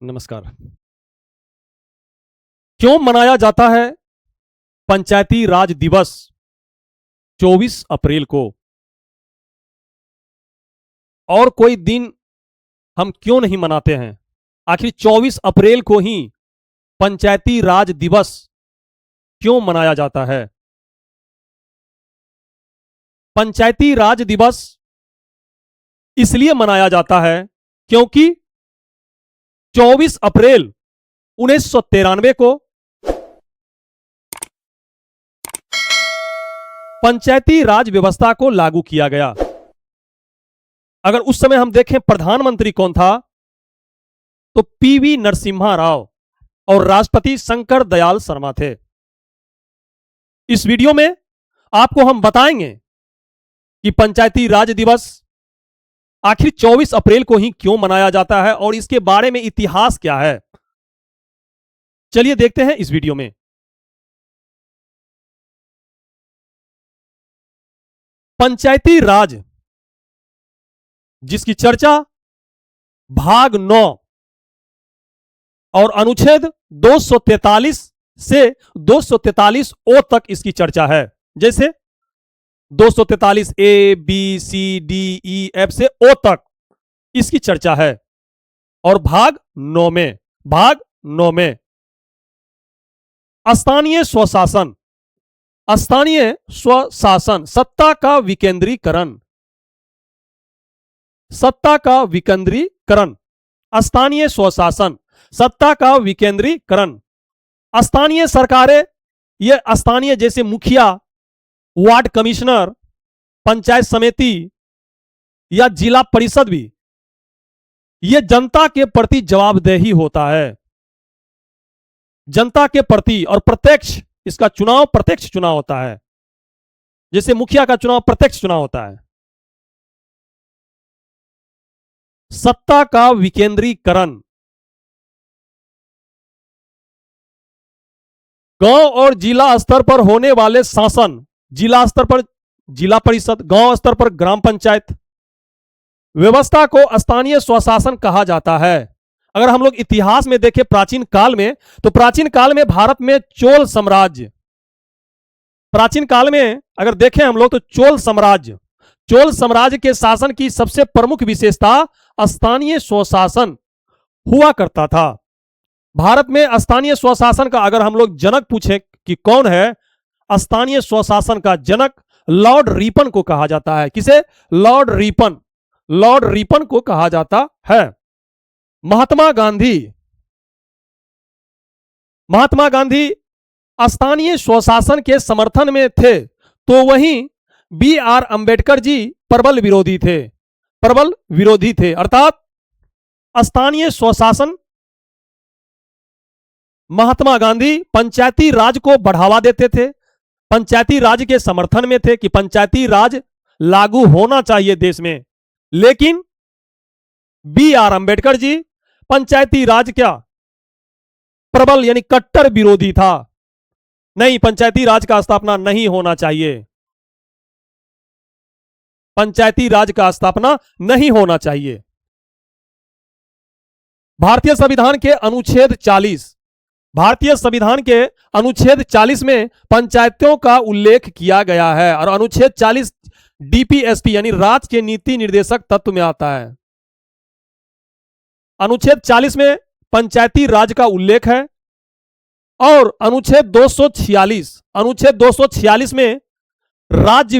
नमस्कार। क्यों मनाया जाता है पंचायती राज दिवस 24 अप्रैल को? और कोई दिन हम क्यों नहीं मनाते हैं? आखिर 24 अप्रैल को ही पंचायती राज दिवस क्यों मनाया जाता है? पंचायती राज दिवस इसलिए मनाया जाता है क्योंकि 24 अप्रैल 1993 को पंचायती राज व्यवस्था को लागू किया गया। अगर उस समय हम देखें प्रधानमंत्री कौन था, तो पीवी नरसिम्हा राव और राष्ट्रपति शंकर दयाल शर्मा थे। इस वीडियो में आपको हम बताएंगे कि पंचायती राज दिवस आखिर 24 अप्रैल को ही क्यों मनाया जाता है और इसके बारे में इतिहास क्या है। चलिए देखते हैं इस वीडियो में। पंचायती राज जिसकी चर्चा भाग 9 और अनुच्छेद 243 से 243 ओ तक इसकी चर्चा है। जैसे 243 A B C D E F से ओ तक इसकी चर्चा है। और भाग 9 में स्थानीय स्वशासन, सत्ता का विकेंद्रीकरण, स्थानीय स्वशासन, सत्ता का विकेंद्रीकरण। स्थानीय सरकारें, ये स्थानीय जैसे मुखिया, वार्ड कमिश्नर, पंचायत समिति या जिला परिषद भी, ये जनता के प्रति जवाबदेही होता है, जनता के प्रति। और प्रत्यक्ष, इसका चुनाव प्रत्यक्ष चुनाव होता है। जैसे मुखिया का चुनाव प्रत्यक्ष चुनाव होता है। सत्ता का विकेंद्रीकरण, गांव और जिला स्तर पर होने वाले शासन, जिला स्तर पर जिला परिषद, गांव स्तर पर ग्राम पंचायत व्यवस्था को स्थानीय स्वशासन कहा जाता है। अगर हम लोग इतिहास में देखें प्राचीन काल में, तो प्राचीन काल में भारत में चोल साम्राज्य, प्राचीन काल में अगर देखें हम लोग तो चोल साम्राज्य के शासन की सबसे प्रमुख विशेषता स्थानीय स्वशासन हुआ करता था। भारत में स्थानीय स्वशासन का अगर हम लोग जनक पूछे कि कौन है, स्थानीय स्वशासन का जनक लॉर्ड रिपन को कहा जाता है। किसे? लॉर्ड रिपन को कहा जाता है। महात्मा गांधी स्थानीय स्वशासन के समर्थन में थे, तो वहीं बी आर अंबेडकर जी प्रबल विरोधी थे। अर्थात स्थानीय स्वशासन, महात्मा गांधी पंचायती राज को बढ़ावा देते थे, पंचायती राज के समर्थन में थे कि पंचायती राज लागू होना चाहिए देश में। लेकिन बी आर अंबेडकर जी पंचायती राज क्या प्रबल यानी कट्टर विरोधी था। नहीं, पंचायती राज का स्थापना नहीं होना चाहिए, पंचायती राज का स्थापना नहीं होना चाहिए। भारतीय संविधान के अनुच्छेद 40 में पंचायतों का उल्लेख किया गया है। और अनुच्छेद 40 डीपीएसपी यानी राज्य के नीति निर्देशक तत्व में आता है। अनुच्छेद 40 में पंचायती राज का उल्लेख है। और अनुच्छेद 246 में राज्य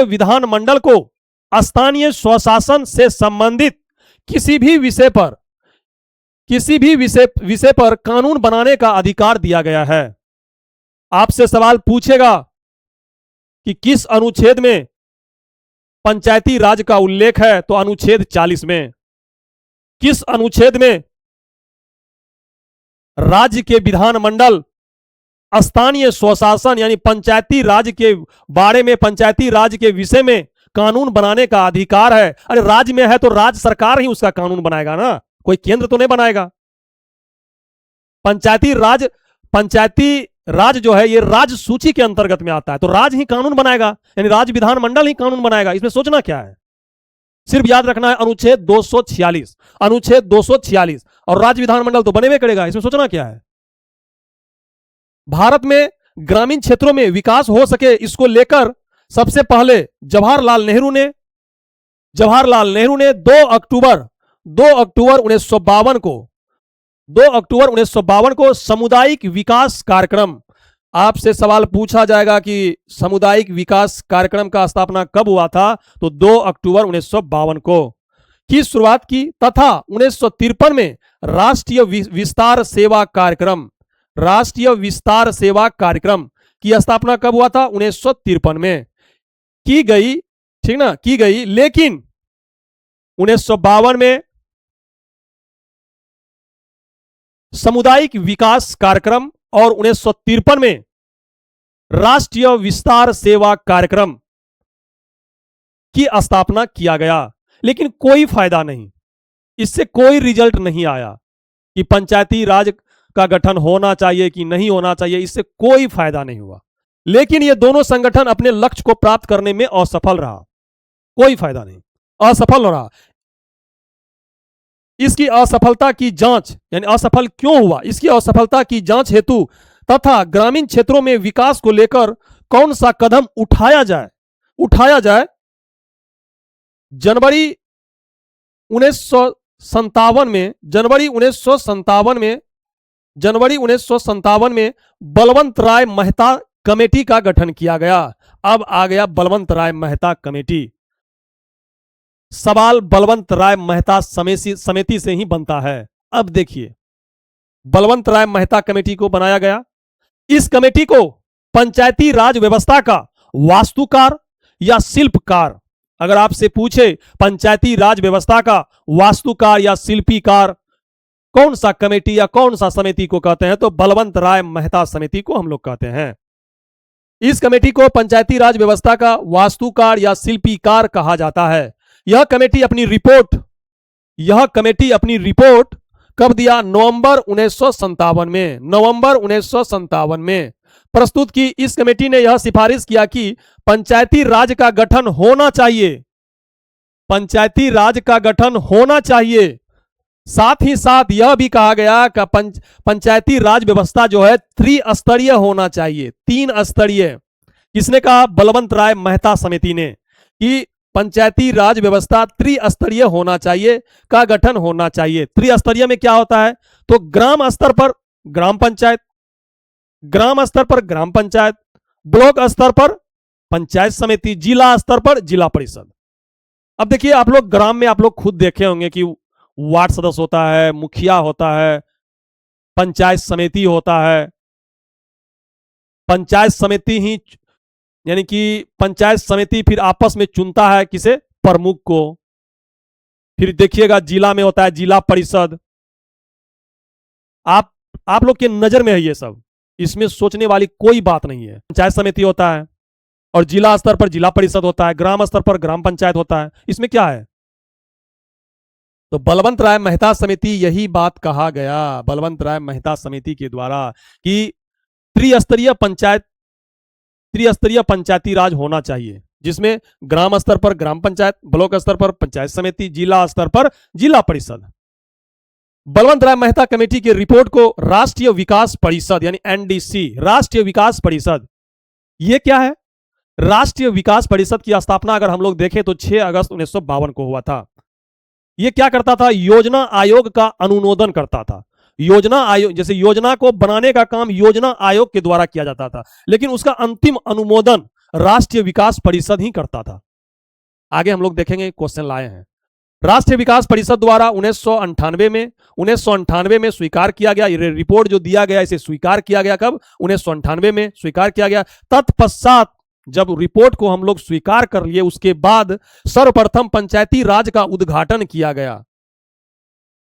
विधानमंडल को स्थानीय स्वशासन से संबंधित किसी भी विषय पर कानून बनाने का अधिकार दिया गया है। आपसे सवाल पूछेगा कि किस अनुच्छेद में पंचायती राज का उल्लेख है, तो अनुच्छेद 40 में। किस अनुच्छेद में राज्य के विधानमंडल स्थानीय स्वशासन यानी पंचायती राज के बारे में, पंचायती राज के विषय में कानून बनाने का अधिकार है। अरे राज्य में है तो राज्य सरकार ही उसका कानून बनाएगा ना, कोई केंद्र तो नहीं बनाएगा। पंचायती राज जो है ये राज्य सूची के अंतर्गत में आता है, तो राज्य ही कानून बनाएगा, यानी राज्य विधानमंडल ही कानून बनाएगा। इसमें सोचना क्या है? सिर्फ याद रखना है अनुच्छेद 246, अनुच्छेद 246। और राज्य विधानमंडल तो बने करेगा, इसमें सोचना क्या है। भारत में ग्रामीण क्षेत्रों में विकास हो सके, इसको लेकर सबसे पहले जवाहरलाल नेहरू ने 2 अक्टूबर 1952 को सामुदायिक विकास कार्यक्रम, आपसे सवाल पूछा जाएगा कि सामुदायिक विकास कार्यक्रम का स्थापना कब हुआ था, तो 2 अक्टूबर 1952 को की शुरुआत की, तथा 1953 में राष्ट्रीय विस्तार सेवा कार्यक्रम की स्थापना कब हुआ था, 1953 में की गई, ठीक ना, की गई। लेकिन 1952 में सामुदायिक विकास कार्यक्रम और 1953 में राष्ट्रीय विस्तार सेवा कार्यक्रम की स्थापना किया गया, लेकिन कोई फायदा नहीं, इससे कोई रिजल्ट नहीं आया कि पंचायती राज का गठन होना चाहिए कि नहीं होना चाहिए, इससे कोई फायदा नहीं हुआ। लेकिन ये दोनों संगठन अपने लक्ष्य को प्राप्त करने में असफल रहा, कोई फायदा नहीं, असफल रहा। इसकी असफलता की जांच, यानी असफल क्यों हुआ, इसकी असफलता की जांच हेतु तथा ग्रामीण क्षेत्रों में विकास को लेकर कौन सा कदम उठाया जाए, जनवरी 1957 में बलवंत राय मेहता कमेटी का गठन किया गया। अब आ गया बलवंत राय मेहता कमेटी। सवाल बलवंत राय मेहता समिति से ही बनता है। अब देखिए, बलवंत राय मेहता कमेटी को बनाया गया। इस कमेटी को पंचायती राज व्यवस्था का वास्तुकार या शिल्पकार, अगर आपसे पूछे पंचायती राज व्यवस्था का वास्तुकार या शिल्पीकार कौन सा कमेटी या कौन सा समिति को कहते हैं, तो बलवंत राय मेहता समिति को हम लोग कहते हैं। इस कमेटी को पंचायती राज व्यवस्था का वास्तुकार या शिल्पीकार कहा जाता है। यह कमेटी अपनी रिपोर्ट कब दिया, नवंबर 1957 में प्रस्तुत की। इस कमेटी ने यह सिफारिश किया कि पंचायती राज का गठन होना चाहिए। साथ ही साथ यह भी कहा गया कि पंचायती राज व्यवस्था जो है त्रिस्तरीय होना चाहिए, 3 स्तरीय। किसने कहा, बलवंत राय मेहता समिति ने, कि पंचायती राज व्यवस्था त्रिस्तरीय होना चाहिए, का गठन होना चाहिए। त्रिस्तरीय में क्या होता है, तो ग्राम स्तर पर ग्राम पंचायत, ब्लॉक स्तर पर पंचायत समिति, जिला स्तर पर जिला परिषद। अब देखिए, आप लोग ग्राम में आप लोग खुद देखे होंगे कि वार्ड सदस्य होता है, मुखिया होता है, पंचायत समिति होता है। पंचायत समिति ही, यानी कि पंचायत समिति फिर आपस में चुनता है किसे, प्रमुख को। फिर देखिएगा जिला में होता है जिला परिषद। आप लोग के नजर में है ये सब, इसमें सोचने वाली कोई बात नहीं है। पंचायत समिति होता है और जिला स्तर पर जिला परिषद होता है, ग्राम स्तर पर ग्राम पंचायत होता है। इसमें क्या है, तो बलवंत राय मेहता समिति यही बात कहा गया, बलवंत राय मेहता समिति के द्वारा, कि त्रिस्तरीय पंचायती राज होना चाहिए, जिसमें ग्राम स्तर पर ग्राम पंचायत, ब्लॉक स्तर पर पंचायत समिति, जिला स्तर पर जिला परिषद। बलवंत राय मेहता कमेटी की रिपोर्ट को राष्ट्रीय विकास परिषद यानी एनडीसी, राष्ट्रीय विकास परिषद, यह क्या है, राष्ट्रीय विकास परिषद की स्थापना अगर हम लोग देखें तो 6 अगस्त 1952 को हुआ था। यह क्या करता था, योजना आयोग का अनुमोदन करता था। योजना आयोग, जैसे योजना को बनाने का काम योजना आयोग के द्वारा किया जाता था, लेकिन उसका अंतिम अनुमोदन राष्ट्रीय विकास परिषद ही करता था। आगे हम लोग देखेंगे, क्वेश्चन लाए हैं। राष्ट्रीय विकास परिषद द्वारा 1998 में स्वीकार किया गया, ये रिपोर्ट जो दिया गया इसे स्वीकार किया गया। कब, 1998 में स्वीकार किया गया। तत्पश्चात जब रिपोर्ट को हम लोग स्वीकार कर लिए, उसके बाद सर्वप्रथम पंचायती राज का उद्घाटन किया गया।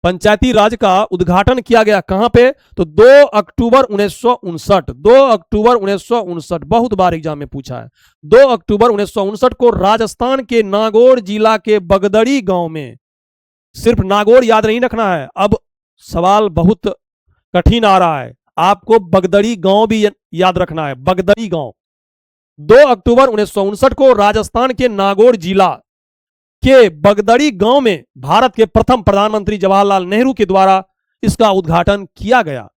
पंचायती राज का उद्घाटन किया गया कहां पे, तो 2 अक्टूबर 1959, बहुत बार एग्जाम में पूछा है। 2 अक्टूबर 1959 को राजस्थान के नागौर जिला के बगदड़ी गांव में, सिर्फ नागौर याद नहीं रखना है, अब सवाल बहुत कठिन आ रहा है, आपको बगदड़ी गांव भी याद रखना है, बगदड़ी गांव। 2 अक्टूबर 1959 को राजस्थान के नागौर जिला के बगदड़ी गांव में भारत के प्रथम प्रधानमंत्री जवाहरलाल नेहरू के द्वारा इसका उद्घाटन किया गया।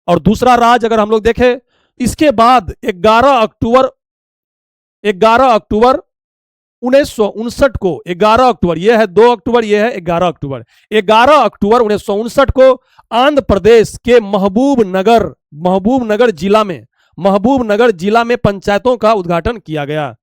और दूसरा राज्य अगर हम लोग देखें, इसके बाद 11 अक्टूबर 1959 को, 11 अक्टूबर, यह है 2 अक्टूबर, यह है 11 अक्टूबर, 11 अक्टूबर 1959 को आंध्र प्रदेश के महबूबनगर जिला में पंचायतों का उद्घाटन किया गया।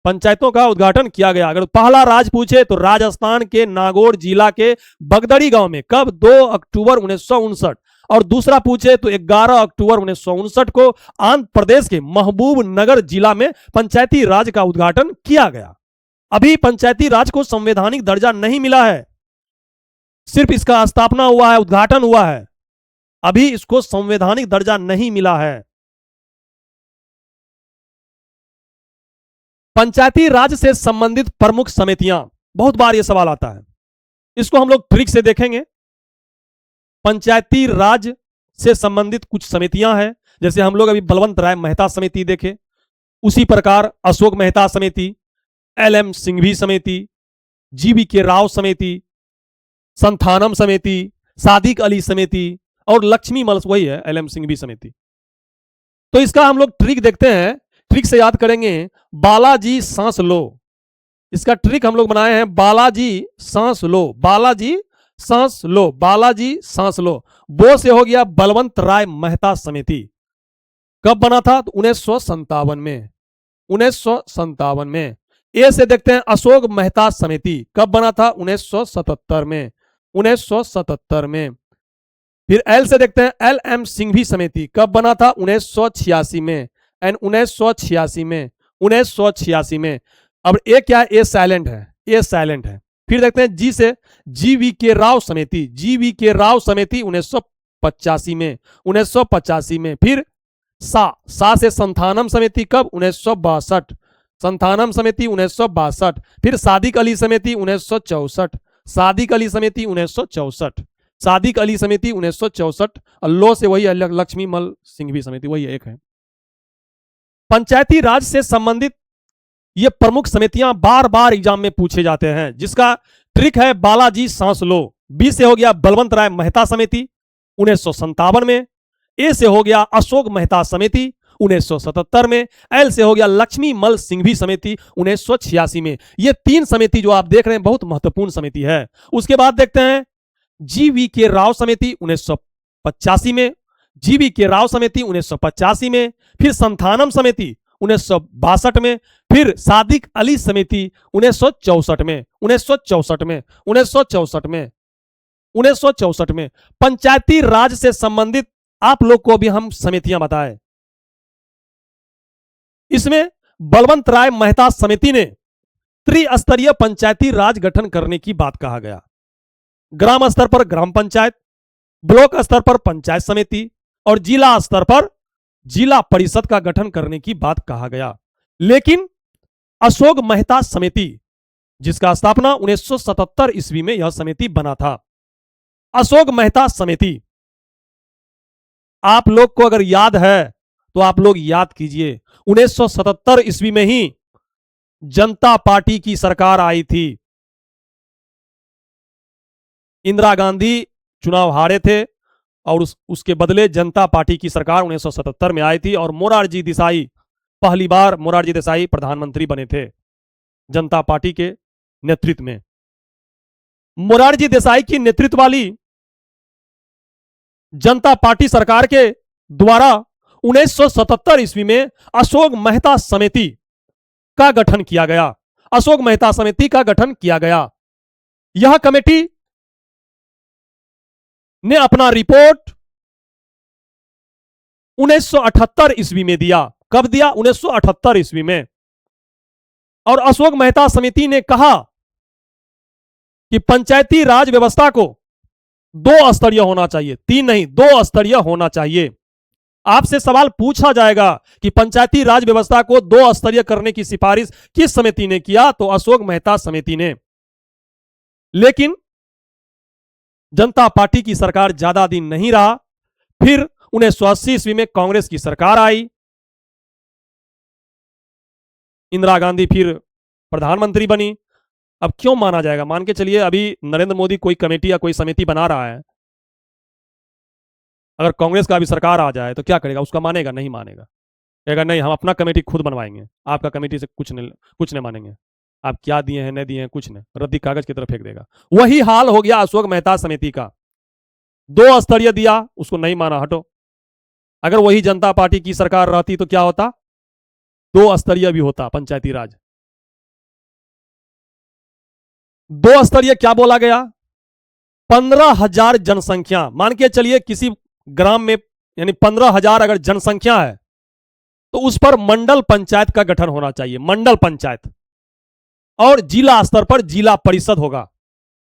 पंचायतों का उद्घाटन किया गया। अगर पहला राज्य पूछे तो राजस्थान के नागौर जिला के बगदड़ी गांव में, कब? 2 अक्टूबर 1959। और दूसरा पूछे तो 11 अक्टूबर 1959 को आंध्र प्रदेश के महबूबनगर जिला में पंचायती राज का उद्घाटन किया गया। अभी पंचायती राज को संवैधानिक दर्जा नहीं मिला है, सिर्फ इसका स्थापना हुआ है, उद्घाटन हुआ है, अभी इसको संवैधानिक दर्जा नहीं मिला है। पंचायती राज से संबंधित प्रमुख समितियां, बहुत बार यह सवाल आता है, इसको हम लोग ट्रिक से देखेंगे। पंचायती राज से संबंधित कुछ समितियां हैं, जैसे हम लोग अभी बलवंत राय मेहता समिति देखे, उसी प्रकार अशोक मेहता समिति, LM सिंघवी समिति, GV के राव समिति, संथानम समिति, सादिक अली समिति और लक्ष्मी मल, वही है LM सिंघवी समिति। तो इसका हम लोग ट्रिक देखते हैं, ट्रिक से याद करेंगे। बालाजी सांस लो, इसका ट्रिक हम लोग बनाए हैं, बालाजी सांस लो, बालाजी सांस लो, बालाजी सांस लो। बो से हो गया बलवंत राय मेहता समिति, कब बना था? तो 1957 में, 1957 में। ए से देखते हैं अशोक मेहता समिति, कब बना था? 1977 में, 1977 में। फिर एल से देखते हैं LM सिंघवी समिति, कब बना था? 1986 में, एंड 1986 में, 1986 में। अब ए क्या है? ए साइलेंट है, ए साइलेंट है। फिर देखते हैं जी से GV के राव समिति, GV के राव समिति 1985 में, 1985 में। फिर सा से संथानम समिति, कब? 1962, संथानम समिति 1962। फिर सादिक अली समिति 1964, सादिक अली समिति 1964, सादिक अली समिति 1964। अल्लो से वही लक्ष्मी मल सिंघवी समिति, वही एक है। पंचायती राज से संबंधित ये प्रमुख समितियां बार बार एग्जाम में पूछे जाते हैं, जिसका ट्रिक है बालाजी सांस लो। बी से हो गया बलवंत राय मेहता समिति 1957 में। ए से हो गया अशोक मेहता समिति 1977 में। एल से हो गया लक्ष्मी मल सिंघवी समिति 1986 में। ये 3 समिति जो आप देख रहे हैं बहुत महत्वपूर्ण समिति है। उसके बाद देखते हैं GV के राव समिति 1985 में, GV के राव समिति 1985 में। फिर संथानम समिति 1962 में। फिर सादिक अली समिति 1964 में, 1964 में, 1964 में, 1964 में। पंचायती राज से संबंधित आप लोग को भी हम समितियां बताएं। इसमें बलवंत राय मेहता समिति ने त्रिस्तरीय पंचायती राज गठन करने की बात कहा गया। ग्राम स्तर पर ग्राम पंचायत, ब्लॉक स्तर पर पंचायत समिति और जिला स्तर पर जिला परिषद का गठन करने की बात कहा गया। लेकिन अशोक मेहता समिति, जिसका स्थापना 1977 ईस्वी में यह समिति बना था, अशोक मेहता समिति, आप लोग को अगर याद है तो आप लोग याद कीजिए, 1977 ईस्वी में ही जनता पार्टी की सरकार आई थी। इंदिरा गांधी चुनाव हारे थे और उसके बदले जनता पार्टी की सरकार 1977 में आई थी और मोरारजी देसाई, पहली बार मोरारजी देसाई प्रधानमंत्री बने थे जनता पार्टी के नेतृत्व में। मोरारजी देसाई की नेतृत्व वाली जनता पार्टी सरकार के द्वारा 1977 ईस्वी में अशोक मेहता समिति का गठन किया गया। अशोक मेहता समिति का गठन किया गया। यह कमेटी ने अपना रिपोर्ट 1978 ईस्वी में दिया। कब दिया? 1978 ईस्वी में। और अशोक मेहता समिति ने कहा कि पंचायती राज व्यवस्था को 2 स्तरीय होना चाहिए, 3 नहीं 2 स्तरीय होना चाहिए। आपसे सवाल पूछा जाएगा कि पंचायती राज व्यवस्था को 2 स्तरीय करने की सिफारिश किस समिति ने किया? तो अशोक मेहता समिति ने। लेकिन जनता पार्टी की सरकार ज्यादा दिन नहीं रहा। फिर 1980 ईस्वी में कांग्रेस की सरकार आई। इंदिरा गांधी फिर प्रधानमंत्री बनी अब क्यों माना जाएगा? मान के चलिए अभी नरेंद्र मोदी कोई कमेटी या कोई समिति बना रहा है, अगर कांग्रेस का अभी सरकार आ जाए तो क्या करेगा? उसका मानेगा? नहीं मानेगा। कहेगा नहीं, हम अपना कमेटी खुद बनवाएंगे, आपका कमेटी से कुछ नहीं मानेंगे, आप क्या दिए हैं नहीं दिए हैं कुछ नहीं, रद्दी कागज की तरफ फेंक देगा। वही हाल हो गया अशोक मेहता समिति का। 2 स्तरीय दिया, उसको नहीं माना, हटो। अगर वही जनता पार्टी की सरकार रहती तो क्या होता? 2 स्तरीय भी होता पंचायती राज। 2 स्तरीय क्या बोला गया? 15,000 जनसंख्या, मान के चलिए किसी ग्राम में यानी 15,000 अगर जनसंख्या है तो उस पर मंडल पंचायत का गठन होना चाहिए, मंडल पंचायत। और जिला स्तर पर जिला परिषद होगा।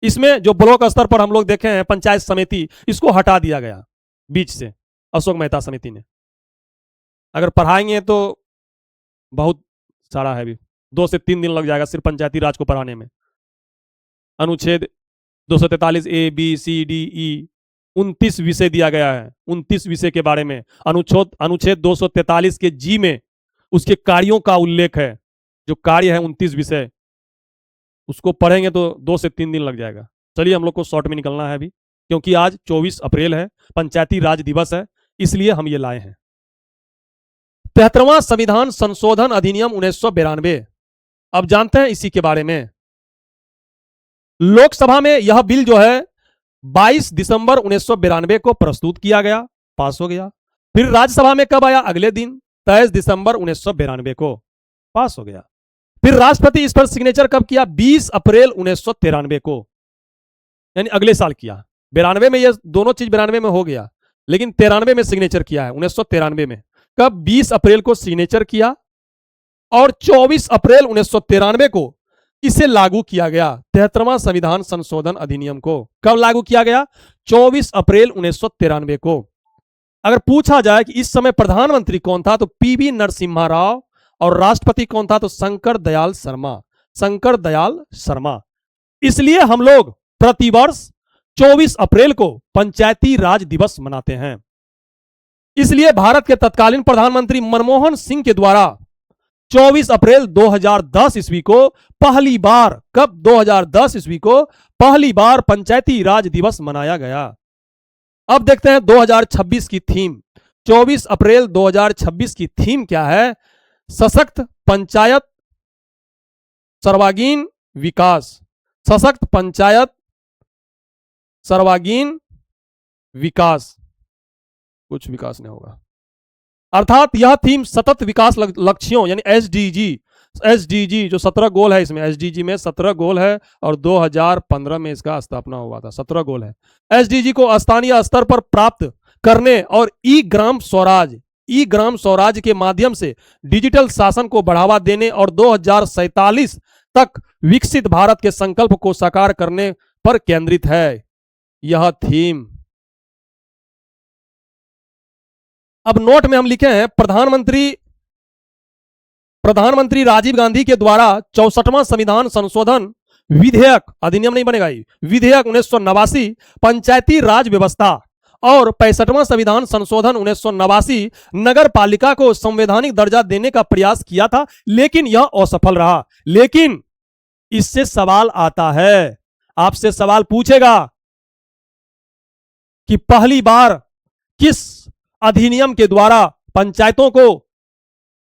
इसमें जो ब्लॉक स्तर पर हम लोग देखे हैं पंचायत समिति, इसको हटा दिया गया बीच से अशोक मेहता समिति ने। अगर पढ़ाएंगे तो बहुत सारा है, अभी 2 से 3 दिन लग जाएगा सिर्फ पंचायती राज को पढ़ाने में। अनुच्छेद 243 ए बी सी डी ई 29 विषय दिया गया है। 29 विषय के बारे में अनुच्छेद 243 के जी में उसके कार्यों का उल्लेख है। जो कार्य है 29 विषय, उसको पढ़ेंगे तो 2 से 3 दिन लग जाएगा। चलिए हम लोग को शॉर्ट में निकलना है अभी, क्योंकि आज 24 अप्रैल है, पंचायती राज दिवस है, इसलिए हम ये लाए हैं। 73वां संविधान संशोधन अधिनियम 1992। अब जानते हैं इसी के बारे में। लोकसभा में यह बिल जो है 22 दिसंबर 1992 को प्रस्तुत किया गया, पास हो गया। फिर राज्यसभा में कब आया? अगले दिन 23 दिसंबर 1992 को पास हो गया। फिर राष्ट्रपति इस पर सिग्नेचर कब किया? 20 अप्रैल 1993 को, यानी अगले साल किया। 92 में ये दोनों चीज 92 में हो गया, लेकिन 93 में सिग्नेचर किया है, 1993 में। कब? 20 अप्रैल को सिग्नेचर किया और 24 अप्रैल 1993 को इसे लागू किया गया। 73वां संविधान संशोधन अधिनियम को कब लागू किया गया? 24 अप्रैल 1993 को। अगर पूछा जाए कि इस समय प्रधानमंत्री कौन था तो पीवी नरसिम्हा राव, और राष्ट्रपति कौन था तो शंकर दयाल शर्मा, शंकर दयाल शर्मा। इसलिए हम लोग प्रतिवर्ष 24 अप्रैल को पंचायती राज दिवस मनाते हैं। इसलिए भारत के तत्कालीन प्रधानमंत्री मनमोहन सिंह के द्वारा 24 अप्रैल 2010 ईस्वी को पहली बार, कब? 2010 ईस्वी को पहली बार पंचायती राज दिवस मनाया गया। अब देखते हैं 2026 की थीम। 24 अप्रैल 2026 की थीम क्या है? सशक्त पंचायत सर्वांगीण विकास। सशक्त पंचायत सर्वांगीण विकास, कुछ विकास नहीं होगा। अर्थात यह थीम सतत विकास लक्ष्यों यानी एसडीजी जो 17 गोल है, इसमें एसडीजी में 17 गोल है और 2015 में इसका स्थापना हुआ था। 17 गोल है। एसडीजी को स्थानीय स्तर पर प्राप्त करने और ई ग्राम स्वराज के माध्यम से डिजिटल शासन को बढ़ावा देने और 2047 तक विकसित भारत के संकल्प को साकार करने पर केंद्रित है यह थीम। अब नोट में हम लिखे हैं प्रधानमंत्री राजीव गांधी के द्वारा 64वां संविधान संशोधन विधेयक, अधिनियम नहीं बनेगा, विधेयक 1989 पंचायती राज व्यवस्था और 65वां संविधान संशोधन 1989 नगर पालिका को संवैधानिक दर्जा देने का प्रयास किया था, लेकिन यह असफल रहा। लेकिन इससे सवाल आता है, आपसे सवाल पूछेगा कि पहली बार किस अधिनियम के द्वारा पंचायतों को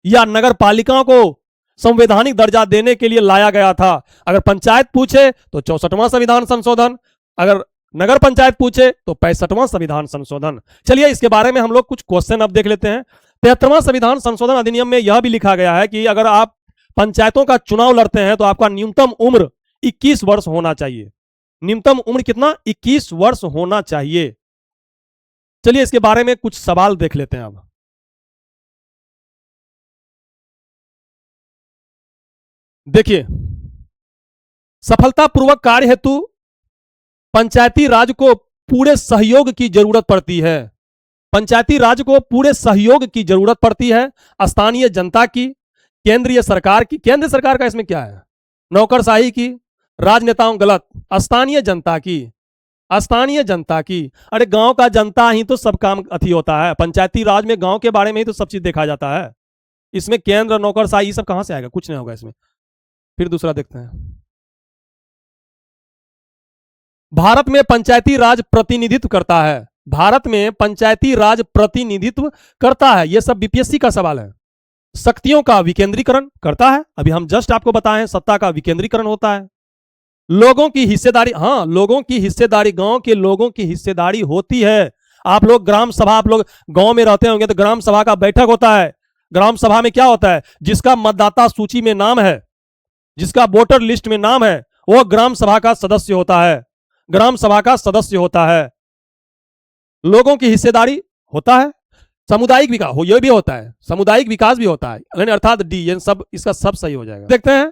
या नगर पालिकाओं को संवैधानिक दर्जा देने के लिए लाया गया था? अगर पंचायत पूछे तो 64वां संविधान संशोधन, अगर नगर पंचायत पूछे तो 65वां संविधान संशोधन। चलिए इसके बारे में हम लोग कुछ क्वेश्चन अब देख लेते हैं। 73वां संविधान संशोधन अधिनियम में यह भी लिखा गया है कि अगर आप पंचायतों का चुनाव लड़ते हैं तो आपका न्यूनतम उम्र 21 वर्ष होना चाहिए। न्यूनतम उम्र कितना? 21 वर्ष होना चाहिए। चलिए इसके बारे में कुछ सवाल देख लेते हैं। अब देखिए, सफलतापूर्वक कार्य हेतु पंचायती राज को पूरे सहयोग की जरूरत पड़ती है। पंचायती राज को पूरे सहयोग की जरूरत पड़ती है। स्थानीय जनता की, केंद्रीय सरकार की, केंद्र सरकार का इसमें क्या है? नौकरशाही की, राजनेताओं, गलत, स्थानीय जनता की, स्थानीय जनता की। अरे गांव का जनता ही तो सब काम अथी होता है। पंचायती राज में गांव के बारे में ही तो सब चीज देखा जाता है। इसमें केंद्र, नौकरशाही सब कहां से आएगा? कुछ नहीं होगा इसमें। फिर दूसरा देखते हैं। भारत में पंचायती राज प्रतिनिधित्व करता है, भारत में पंचायती राज प्रतिनिधित्व करता है, यह सब बीपीएससी का सवाल है। शक्तियों का विकेंद्रीकरण करता है, अभी हम जस्ट आपको बताएं सत्ता का विकेंद्रीकरण होता है। लोगों की हिस्सेदारी, हाँ लोगों की हिस्सेदारी, गांव के लोगों की हिस्सेदारी होती है। आप लोग ग्राम सभा, आप लोग गांव में रहते होंगे तो ग्राम सभा का बैठक होता है। ग्राम सभा में क्या होता है, जिसका मतदाता सूची में नाम है, जिसका वोटर लिस्ट में नाम है, वो ग्राम सभा का सदस्य होता है, ग्राम सभा का सदस्य होता है। लोगों की हिस्सेदारी होता है, सामुदायिक विकास हो, यह भी होता है, सामुदायिक विकास भी होता है, अर्थात डी, ये सब इसका सब सही हो जाएगा। देखते हैं,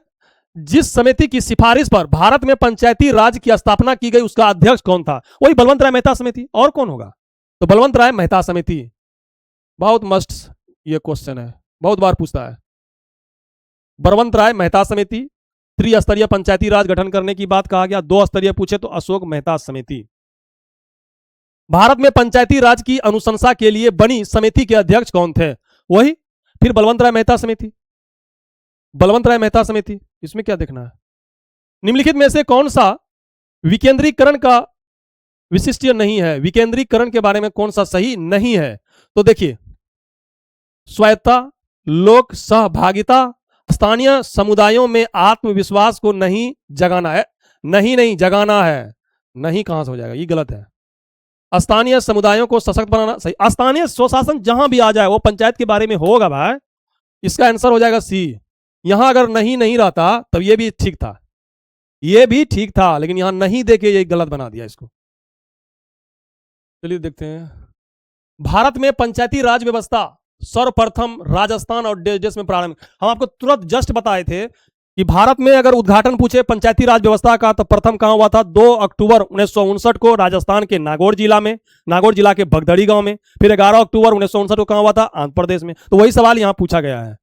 जिस समिति की सिफारिश पर भारत में पंचायती राज की स्थापना की गई उसका अध्यक्ष कौन था? वही बलवंत राय मेहता समिति, और कौन होगा? तो बलवंत राय मेहता समिति। बहुत मस्त ये क्वेश्चन है, बहुत बार पूछता है। बलवंत राय मेहता समिति, त्रिस्तरीय पंचायती राज गठन करने की बात कहा गया। 2 स्तरीय पूछे तो अशोक मेहता समिति। भारत में पंचायती राज की अनुशंसा के लिए बनी समिति के अध्यक्ष कौन थे? वही फिर बलवंत राय मेहता समिति, बलवंत राय मेहता समिति। इसमें क्या देखना है? निम्नलिखित में से कौन सा विकेंद्रीकरण का विशिष्ट नहीं है? विकेंद्रीकरण के बारे में कौन सा सही नहीं है? तो देखिए, स्वायत्तता, लोक सहभागिता, स्थानीय समुदायों में आत्मविश्वास को नहीं जगाना है, नहीं जगाना है, नहीं कहां से हो जाएगा, ये गलत है। स्थानीय समुदायों को सशक्त बनाना सही। स्थानीय स्वशासन जहां भी आ जाए वो पंचायत के बारे में होगा भाई, इसका आंसर हो जाएगा सी। यहां अगर नहीं रहता तब ये भी ठीक था, ये भी ठीक था, लेकिन यहां नहीं देके ये गलत बना दिया इसको। चलिए देखते हैं, भारत में पंचायती राज व्यवस्था सर्वप्रथम राजस्थान और देश में प्रारंभ। हम आपको तुरंत जस्ट बताए थे कि भारत में अगर उद्घाटन पूछे पंचायती राज व्यवस्था का तो प्रथम कहां हुआ था? 2 अक्टूबर 1959 को राजस्थान के नागौर जिला में, नागौर जिला के भगदड़ी गांव में। फिर 11 अक्टूबर 1959 को कहां हुआ था? आंध्र प्रदेश में। तो वही सवाल यहां पूछा गया है,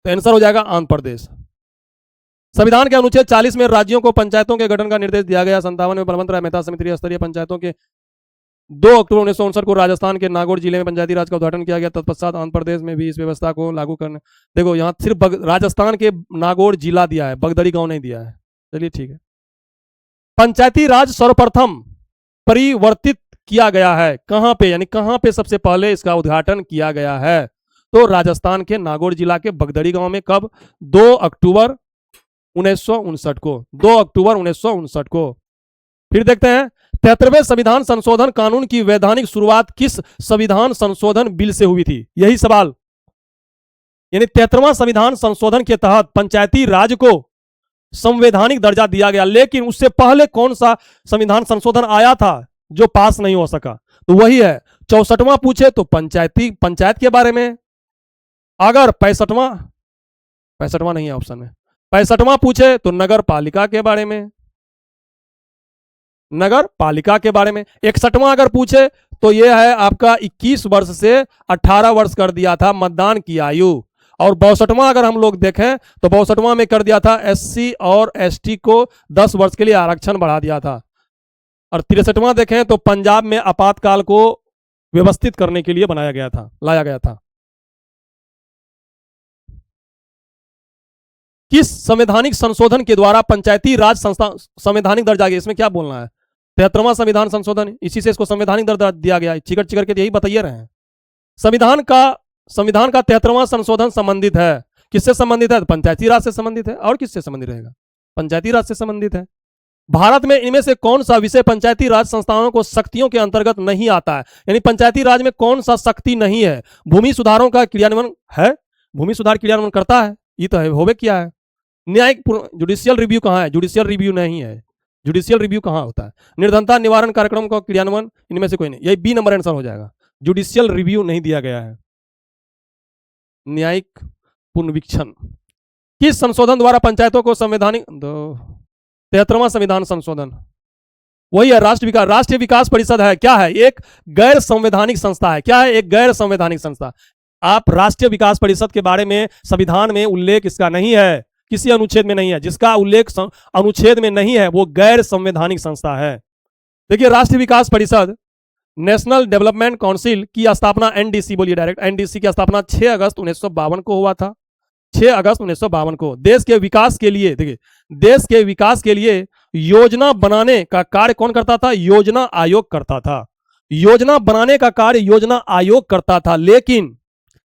तो आंसर हो जाएगा आंध्र प्रदेश। संविधान के अनुच्छेद 40 में राज्यों को पंचायतों के गठन का निर्देश दिया गया। 57 में बलवंत राय मेहता समिति त्रिस्तरीय पंचायतों के 2 अक्टूबर 1959 को राजस्थान के नागौर जिले में पंचायती राज का उद्घाटन किया गया। तत्पश्चात आंध्र प्रदेश में भी इस व्यवस्था को लागू करने। देखो यहां सिर्फ राजस्थान के नागौर जिला दिया है, बगदड़ी गांव नहीं दिया है। चलिए ठीक है। पंचायती राज सर्वप्रथम परिवर्तित किया गया है कहां पे, यानी कहां पे सबसे पहले इसका उद्घाटन किया गया है? तो राजस्थान के नागौर जिला के बगदड़ी गांव में। कब? 2 अक्टूबर 1959 को, 2 अक्टूबर 1959 को। फिर देखते हैं, 73वें संविधान संशोधन कानून की वैधानिक शुरुआत किस संविधान संशोधन बिल से हुई थी? यही सवाल, यानी 73वां संविधान संशोधन के तहत पंचायती राज को संवैधानिक दर्जा दिया गया, लेकिन उससे पहले कौन सा संविधान संशोधन आया था जो पास नहीं हो सका? तो वही है 64वां पूछे तो पंचायत के बारे में। अगर 65वां नहीं है ऑप्शन में, 65वां पूछे तो नगर पालिका के बारे में, नगर पालिका के बारे में। 61वां अगर पूछे तो यह है आपका 21 वर्ष से 18 वर्ष कर दिया था मतदान की आयु। और 62वां अगर हम लोग देखें तो 62वां में कर दिया था एससी और एसटी को 10 वर्ष के लिए आरक्षण बढ़ा दिया था। और 63वां देखें तो पंजाब में आपातकाल को व्यवस्थित करने के लिए बनाया गया था, लाया गया था। किस संवैधानिक संशोधन के द्वारा पंचायती राज संस्था संवैधानिक दर्जा गया? इसमें क्या बोलना है? 73वां संविधान संशोधन, इसी से इसको संवैधानिक दर्जा दिया गया है। चिकट चिकट के यही बताइए रहे हैं। संविधान का 73वां संशोधन संबंधित है, किससे संबंधित है? पंचायती राज से संबंधित है। और किससे संबंधित रहेगा? पंचायती राज से संबंधित है। भारत में इनमें से कौन सा विषय पंचायती राज संस्थानों को शक्तियों के अंतर्गत नहीं आता है? यानी पंचायती राज में कौन सा शक्ति नहीं है? भूमि सुधारों का क्रियान्वयन है, भूमि सुधार क्रियान्वयन करता है, ये तो है, होवे किया है। न्यायिक जुडिशियल रिव्यू कहां है? जुडिशियल रिव्यू नहीं है। जुडिशियल रिव्यू कहां होता है? निर्धनता निवारण कार्यक्रम का क्रियान्वयन, इनमें से कोई नहीं। यही बी नंबर आंसर हो जाएगा। जुडिशियल रिव्यू नहीं दिया गया है। न्यायिक पुनरीक्षण। किस संशोधन द्वारा पंचायतों को संवैधानिक 73वां संविधान संशोधन, वही है राष्ट्रीय विकास परिषद है। क्या है? एक गैर संवैधानिक संस्था है। क्या है? एक गैर संवैधानिक संस्था। आप राष्ट्रीय विकास परिषद के बारे में संविधान में उल्लेख इसका नहीं है, किसी अनुच्छेद में नहीं है। जिसका उल्लेख अनुच्छेद में नहीं है वो गैर संवैधानिक संस्था है। देखिए, राष्ट्रीय विकास परिषद, नेशनल डेवलपमेंट काउंसिल की स्थापना, एनडीसी बोलिए डायरेक्ट, एनडीसी की स्थापना 6 अगस्त 1952 को हुआ था। 6 अगस्त 1952 को देश के विकास के लिए, देखिए देश के विकास के लिए योजना बनाने का कार्य कौन करता था? योजना आयोग करता था। योजना बनाने का कार्य योजना आयोग करता था, लेकिन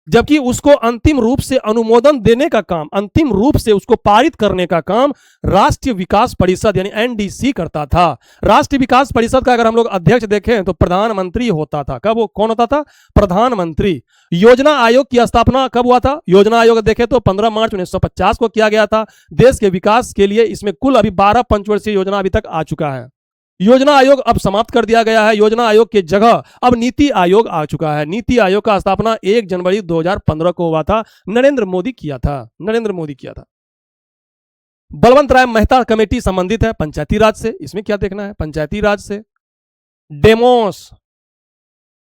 जबकि उसको अंतिम रूप से अनुमोदन देने का काम, अंतिम रूप से उसको पारित करने का काम राष्ट्रीय विकास परिषद यानी एनडीसी करता था। राष्ट्रीय विकास परिषद का अगर हम लोग अध्यक्ष देखें तो प्रधानमंत्री होता था। कब वो कौन होता था? प्रधानमंत्री। योजना आयोग की स्थापना कब हुआ था? योजना आयोग देखें तो 15 मार्च 1950 को किया गया था। देश के विकास के लिए इसमें कुल अभी 12 पंचवर्षीय योजना अभी तक आ चुका है। योजना आयोग अब समाप्त कर दिया गया है। योजना आयोग की जगह अब नीति आयोग आ चुका है। नीति आयोग का स्थापना 1 जनवरी 2015 को हुआ था। नरेंद्र मोदी किया था। बलवंत राय मेहता कमेटी संबंधित है पंचायती राज से। इसमें क्या देखना है? पंचायती राज से। डेमोस,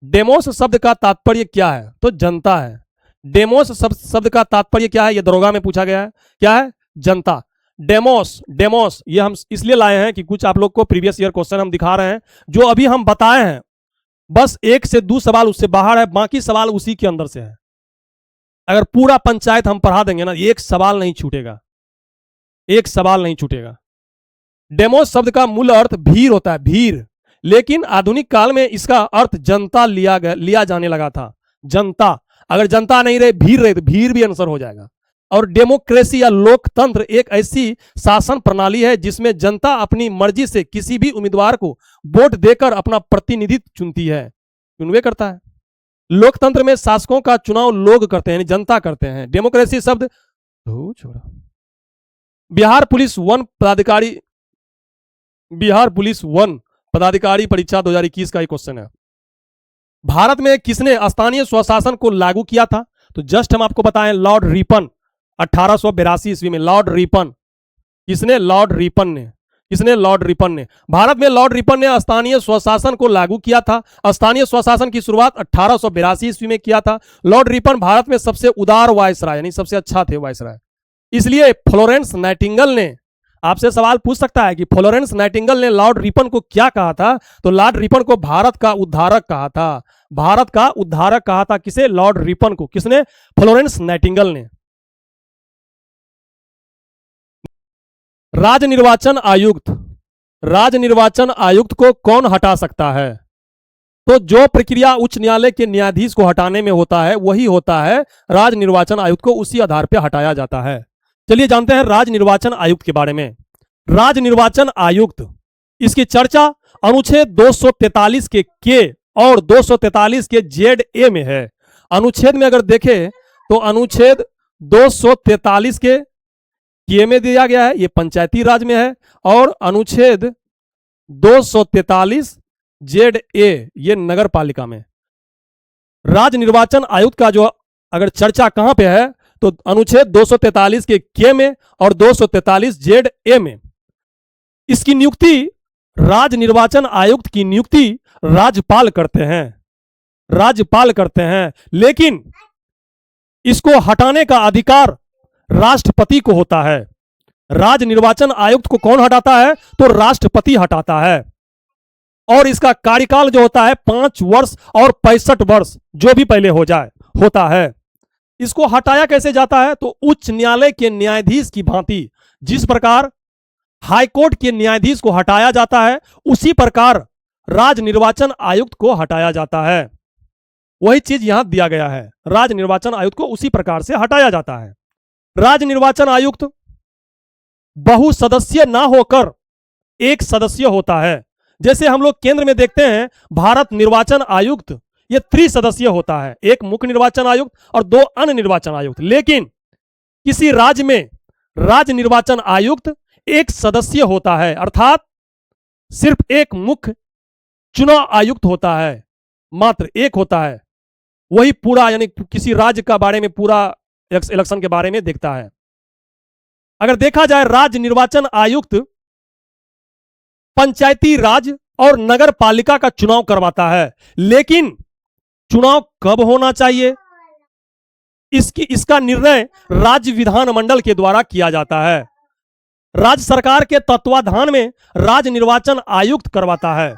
डेमोस शब्द का तात्पर्य क्या है? तो जनता है। डेमोस शब्द का तात्पर्य क्या है? यह दरोगा में पूछा गया है। क्या है? जनता। डेमोस, डेमोस ये हम इसलिए लाए हैं कि कुछ आप लोग को प्रीवियस ईयर क्वेश्चन हम दिखा रहे हैं जो अभी हम बताए हैं, बस 1 से 2 सवाल उससे बाहर है, बाकी सवाल उसी के अंदर से है। अगर पूरा पंचायत हम पढ़ा देंगे ना, एक सवाल नहीं छूटेगा, एक सवाल नहीं छूटेगा। डेमोस शब्द का मूल अर्थ भीड़ होता है, भीड़, लेकिन आधुनिक काल में इसका अर्थ जनता लिया जाने लगा था। जनता, अगर जनता नहीं रहे, भीड़ रहे तो भीड़ भी आंसर हो जाएगा। और डेमोक्रेसी या लोकतंत्र एक ऐसी शासन प्रणाली है जिसमें जनता अपनी मर्जी से किसी भी उम्मीदवार को वोट देकर अपना प्रतिनिधित्व चुनती है, चुनवे करता है। लोकतंत्र में शासकों का चुनाव लोग करते हैं, जनता करते हैं। डेमोक्रेसी शब्द छोड़ा। बिहार पुलिस वन पदाधिकारी परीक्षा 2021 का एक क्वेश्चन है। भारत में किसने स्थानीय स्वशासन को लागू किया था? तो जस्ट हम आपको बताएं, लॉर्ड रिपन 1882 ईस्वी में। लॉर्ड रिपन, किसने? लॉर्ड रिपन ने। किसने? लॉर्ड रिपन ने। भारत में लॉर्ड रिपन ने स्थानीय स्वशासन को लागू किया था। स्थानीय स्वशासन की शुरुआत 1882 ईस्वी में किया था। लॉर्ड रिपन भारत में सबसे उदार वायसराय यानी सबसे अच्छा थे वायसराय। इसलिए फ्लोरेंस नाइटिंगेल ने, आपसे सवाल पूछ सकता है कि फ्लोरेंस नाइटिंगेल ने लॉर्ड रिपन को क्या कहा था? तो लॉर्ड रिपन को भारत का उद्धारक कहा था। भारत का उद्धारक कहा था किसे? लॉर्ड रिपन को। किसने? फ्लोरेंस नाइटिंगेल ने। राज्य निर्वाचन आयुक्त, राज्य निर्वाचन आयुक्त को कौन हटा सकता है? तो जो प्रक्रिया उच्च न्यायालय के न्यायाधीश को हटाने में होता है वही होता है राज्य निर्वाचन आयुक्त को, उसी आधार पर हटाया जाता है। चलिए जानते हैं राज्य निर्वाचन आयुक्त के बारे में। राज्य निर्वाचन आयुक्त, इसकी चर्चा अनुच्छेद 243 के और 243 के ZA में है। अनुच्छेद में अगर देखें तो अनुच्छेद 243 के में दिया गया है, ये पंचायती राज में है, और अनुच्छेद 243 ZA ये नगर पालिका में। राज्य निर्वाचन आयुक्त का जो अगर चर्चा कहां पे है तो अनुच्छेद 243 के में और 243 ZA में। इसकी नियुक्ति, राज्य निर्वाचन आयुक्त की नियुक्ति राज्यपाल करते हैं, राज्यपाल करते हैं, लेकिन इसको हटाने का अधिकार राष्ट्रपति को होता है। राज्य निर्वाचन आयुक्त को कौन हटाता है? तो राष्ट्रपति हटाता है। और इसका कार्यकाल जो होता है 5 वर्ष और 65 वर्ष, जो भी पहले हो जाए होता है। इसको हटाया कैसे जाता है? तो उच्च न्यायालय के न्यायाधीश की भांति जिस प्रकार हाईकोर्ट के न्यायाधीश को हटाया जाता है, उसी प्रकार राज्य निर्वाचन आयुक्त को हटाया जाता है। वही चीज यहां दिया गया है, राज्य निर्वाचन आयुक्त को उसी प्रकार से हटाया जाता है। राज्य निर्वाचन आयुक्त बहुसदस्यीय ना होकर एक सदस्य होता है। जैसे हम लोग केंद्र में देखते हैं भारत निर्वाचन आयुक्त, ये त्रिसदस्यीय होता है, एक मुख्य निर्वाचन आयुक्त और 2 अन्य निर्वाचन आयुक्त। लेकिन किसी राज्य में राज्य निर्वाचन आयुक्त एक सदस्य होता है, अर्थात सिर्फ एक मुख्य चुनाव आयुक्त होता है, मात्र एक होता है। वही पूरा यानी किसी राज्य का बारे में, पूरा इलेक्शन के बारे में देखता है। अगर देखा जाए राज्य निर्वाचन आयुक्त पंचायती राज और नगर पालिका का चुनाव करवाता है, लेकिन चुनाव कब होना चाहिए इसका निर्णय राज्य विधानमंडल के द्वारा किया जाता है। राज्य सरकार के तत्वाधान में राज्य निर्वाचन आयुक्त करवाता है।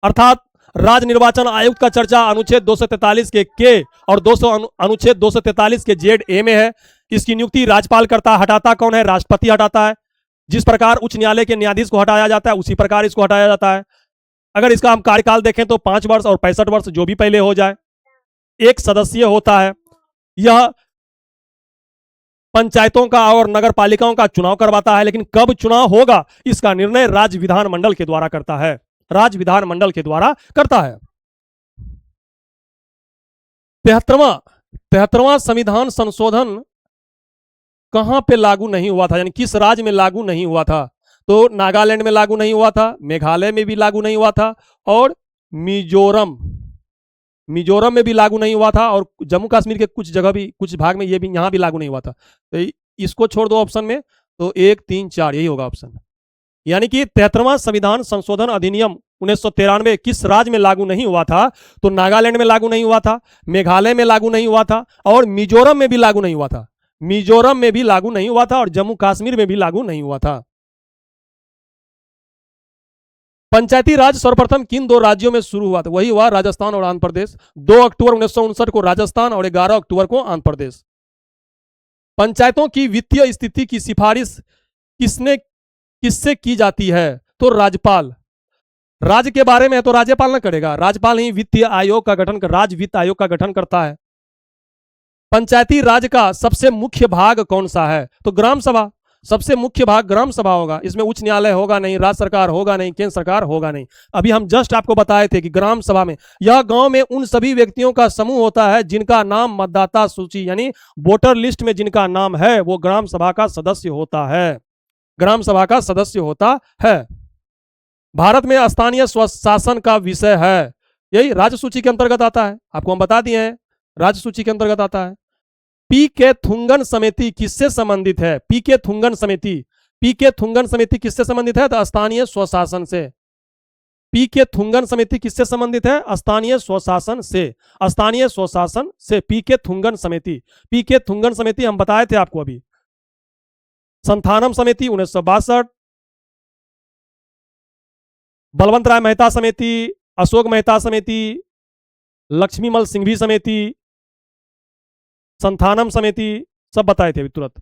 अर्थात राज्य निर्वाचन आयुक्त का चर्चा अनुच्छेद 243 के और अनुच्छेद 243 के ZA में है। इसकी नियुक्ति राज्यपाल करता है, हटाता कौन है? राष्ट्रपति हटाता है। जिस प्रकार उच्च न्यायालय के न्यायाधीश को हटाया जाता है उसी प्रकार इसको हटाया जाता है। अगर इसका हम कार्यकाल देखें तो 5 वर्ष और 65 वर्ष, जो भी पहले हो जाए। एक सदस्यीय होता है। यह पंचायतों का और नगर पालिकाओं का चुनाव करवाता है, लेकिन कब चुनाव होगा इसका निर्णय राज्य विधानमंडल के द्वारा करता है। राज्य विधानमंडल के द्वारा करता है। 73वां संविधान संशोधन कहां पे लागू नहीं हुआ था, यानी किस राज्य में लागू नहीं हुआ था? तो नागालैंड में लागू नहीं हुआ था, मेघालय में भी लागू नहीं हुआ था, और मिजोरम में भी लागू नहीं हुआ था, और जम्मू कश्मीर के कुछ जगह भी, कुछ भाग में ये भी, यहां भी लागू नहीं हुआ था। तो इसको छोड़ दो ऑप्शन में, तो 1, 3, 4 यही होगा ऑप्शन। यानी कि 73वां संविधान संशोधन अधिनियम 1993 किस राज्य में लागू नहीं हुआ था? तो नागालैंड में लागू नहीं हुआ था, मेघालय में लागू नहीं हुआ था, और मिजोरम में भी लागू नहीं हुआ था। मिजोरम में भी लागू नहीं हुआ था, और जम्मू कश्मीर में भी लागू नहीं हुआ था। पंचायती राज सर्वप्रथम किन 2 राज्यों में शुरू हुआ था? वही हुआ राजस्थान और आंध्र प्रदेश। 2 अक्टूबर 1959 को राजस्थान और 11 अक्टूबर को आंध्र प्रदेश। पंचायतों की वित्तीय स्थिति की सिफारिश किससे की जाती है? तो राज्यपाल। राज्य के बारे में है तो राज्यपाल ना करेगा, राज्यपाल ही वित्तीय आयोग का गठन कर, राज्य वित्त आयोग का गठन करता है। पंचायती राज का सबसे मुख्य भाग कौन सा है? तो ग्राम सभा। सबसे मुख्य भाग ग्राम सभा होगा। इसमें उच्च न्यायालय होगा नहीं, राज्य सरकार होगा नहीं, केंद्र सरकार होगा नहीं। अभी हम जस्ट आपको बताए थे कि ग्राम सभा में, यह गांव में उन सभी व्यक्तियों का समूह होता है जिनका नाम मतदाता सूची यानी वोटर लिस्ट में जिनका नाम है वो ग्राम सभा का सदस्य होता है। ग्राम सभा का सदस्य होता है। भारत में स्थानीय स्वशासन का विषय है, यही राज्य सूची के अंतर्गत आता है। आपको हम बता दिए हैं, राज्य सूची के अंतर्गत आता है। पी के थुंगन समिति किससे संबंधित है? पी के थुंगन समिति किससे संबंधित है? तो स्थानीय स्वशासन से। पी के थुंगन समिति किससे संबंधित है? स्थानीय स्वशासन से। स्थानीय स्वशासन से पी के थुंगन समिति हम बताए थे आपको अभी। संथानम समिति 1962, बलवंत राय मेहता समिति, अशोक मेहता समिति, लक्ष्मीमल सिंघवी समिति, संथानम समिति, सब बताए थे अभी तुरंत।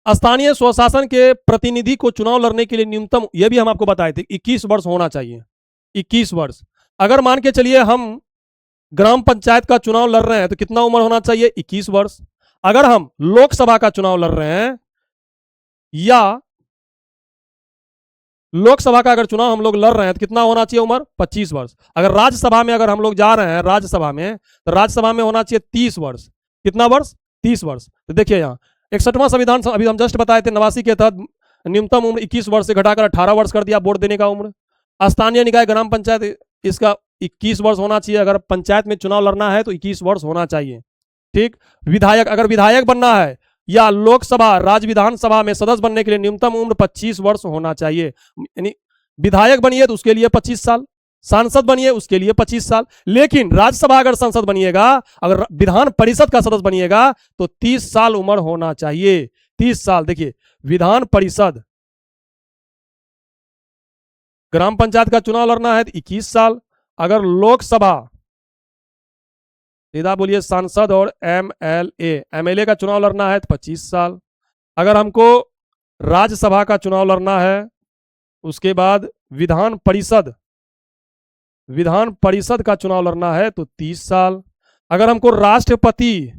स्थानीय स्वशासन के प्रतिनिधि को चुनाव लड़ने के लिए न्यूनतम, यह भी हम आपको बताए थे, 21 वर्ष होना चाहिए। 21 वर्ष। अगर मान के चलिए हम ग्राम पंचायत का चुनाव लड़ रहे हैं तो कितना उम्र होना चाहिए? 21 वर्ष। अगर हम लोकसभा का चुनाव लड़ रहे हैं या लोकसभा का अगर चुनाव हम लोग लड़ रहे हैं तो कितना होना चाहिए उम्र? 25 वर्ष। अगर राज्यसभा में अगर हम लोग जा रहे हैं राज्यसभा में, तो राज्यसभा में होना चाहिए 30 वर्ष। कितना वर्ष? 30 वर्ष। तो देखिए यहाँ 61वां संविधान अभी हम जस्ट बताए थे 89 के तहत न्यूनतम उम्र 21 वर्ष से घटाकर 18 वर्ष कर दिया वोट देने का उम्र। स्थानीय निकाय ग्राम पंचायत इसका 21 वर्ष होना चाहिए। अगर पंचायत में चुनाव लड़ना है तो 21 वर्ष होना चाहिए। ठीक। विधायक, अगर विधायक बनना है या लोकसभा राज्य विधानसभा में सदस्य बनने के लिए न्यूनतम उम्र 25 वर्ष होना चाहिए। यानी विधायक बनिए तो उसके लिए 25 साल, सांसद बनिए उसके लिए 25 साल। लेकिन राज्यसभा अगर सांसद बनिएगा, अगर विधान परिषद का सदस्य बनिएगा तो 30 साल उम्र होना चाहिए। 30 साल। देखिए विधान परिषद, ग्राम पंचायत का चुनाव लड़ना है तो 21 साल। अगर लोकसभा, सीधा बोलिए सांसद और एमएलए का चुनाव लड़ना है तो 25 साल। अगर हमको राज्यसभा का चुनाव लड़ना है, उसके बाद विधान परिषद का चुनाव लड़ना है तो 30 साल। अगर हमको राष्ट्रपति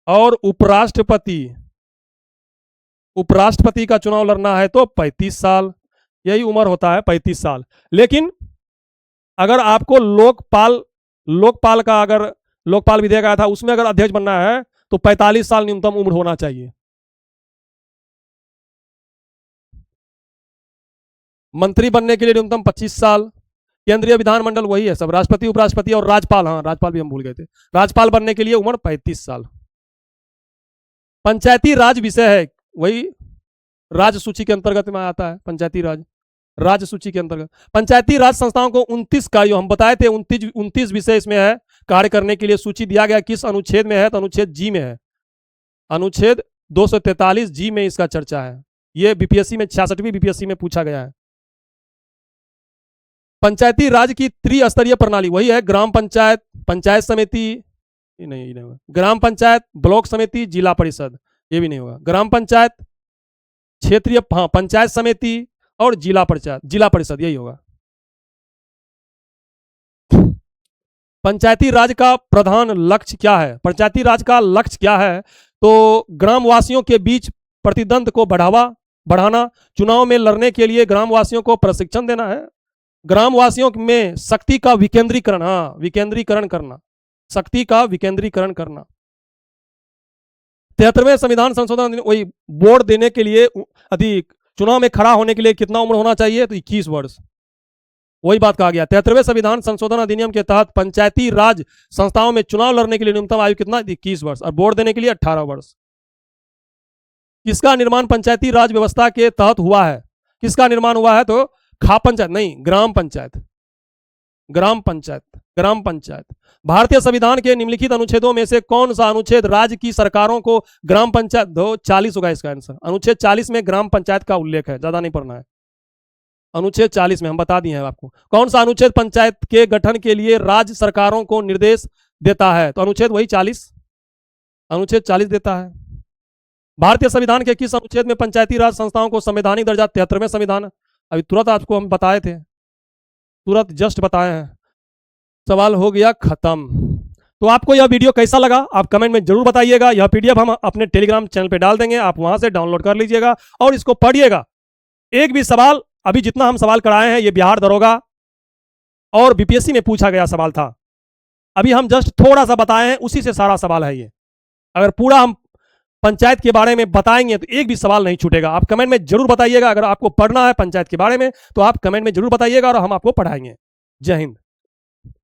और उपराष्ट्रपति का चुनाव लड़ना है तो 35 साल। यही उम्र होता है, 35 साल। लेकिन अगर आपको लोकपाल का, अगर लोकपाल विधेयक आया था उसमें अगर अध्यक्ष बनना है तो 45 साल न्यूनतम उम्र होना चाहिए। मंत्री बनने के लिए न्यूनतम 25 साल। केंद्रीय विधानमंडल वही है सब, राष्ट्रपति, उपराष्ट्रपति और राज्यपाल। हाँ, राज्यपाल भी हम भूल गए थे। राज्यपाल बनने के लिए उम्र 35 साल। पंचायती राज विषय है, वही राज्य सूची के अंतर्गत में आता है। पंचायती राज राज्य सूची के अंतर्गत। पंचायती राज संस्थाओं को 29 कार्यों, हम बताए थे 29 विषय इसमें है कार्य करने के लिए। सूची दिया गया किस अनुच्छेद में है? तो अनुच्छेद जी में है। अनुच्छेद 243 जी में इसका चर्चा है। यह बीपीएससी में 66वीं बीपीएससी में पूछा गया है। पंचायती राज की त्रिस्तरीय प्रणाली वही है, ग्राम पंचायत, पंचायत समिति, ये नहीं होगा। ग्राम पंचायत, ब्लॉक समिति, जिला परिषद, ये भी नहीं होगा। ग्राम पंचायत, क्षेत्रीय, हाँ, पंचायत समिति और जिला परिषद यही होगा। पंचायती राज का प्रधान लक्ष्य क्या है? पंचायती राज का लक्ष्य क्या है? तो ग्रामवासियों के बीच प्रतिद्वंद को बढ़ाना, चुनाव में लड़ने के लिए ग्रामवासियों को प्रशिक्षण देना है, ग्रामवासियों में शक्ति का विकेंद्रीकरण, हाँ, विकेंद्रीकरण करना, शक्ति का विकेंद्रीकरण करना। 73वें संविधान संशोधन वही वोट देने के लिए अधिक, चुनाव में खड़ा होने के लिए कितना उम्र होना चाहिए? तो 21 वर्ष। वही बात कहा गया 73वें संविधान संशोधन अधिनियम के तहत पंचायती राज संस्थाओं में चुनाव लड़ने के लिए न्यूनतम आयु कितना? 21 वर्ष, और वोट देने के लिए 18 वर्ष। किसका निर्माण पंचायती राज व्यवस्था के तहत हुआ है? किसका निर्माण हुआ है? तो खाप पंचायत नहीं, ग्राम पंचायत, ग्राम पंचायत, ग्राम पंचायत। भारतीय संविधान के निम्नलिखित अनुच्छेदों में से कौन सा अनुच्छेद राज्य की सरकारों को ग्राम पंचायत, 40 होगा इसका आंसर। अनुच्छेद 40 में ग्राम पंचायत का उल्लेख है, ज्यादा नहीं पढ़ना है। अनुच्छेद 40 में हम बता दिए हैं आपको। कौन सा अनुच्छेद पंचायत के गठन के लिए राज्य सरकारों को निर्देश देता है? तो अनुच्छेद वही 40, अनुच्छेद 40 देता है। भारतीय संविधान के किस अनुच्छेद में पंचायती राज संस्थाओं को संवैधानिक दर्जा? 73वें संविधान। अभी तुरंत आपको हम बताए थे, तुरंत जस्ट बताए हैं। सवाल हो गया खत्म। तो आपको यह वीडियो कैसा लगा आप कमेंट में जरूर बताइएगा। यह पीडीएफ हम अपने टेलीग्राम चैनल पे डाल देंगे, आप वहां से डाउनलोड कर लीजिएगा और इसको पढ़िएगा। एक भी सवाल, अभी जितना हम सवाल कराए हैं ये बिहार दरोगा और बीपीएससी में पूछा गया सवाल था। अभी हम जस्ट थोड़ा सा बताए हैं, उसी से सारा सवाल है ये। अगर पूरा हम पंचायत के बारे में बताएंगे तो एक भी सवाल नहीं छूटेगा। आप कमेंट में जरूर बताइएगा। अगर आपको पढ़ना है पंचायत के बारे में तो आप कमेंट में जरूर बताइएगा और हम आपको पढ़ाएंगे। जय हिंद।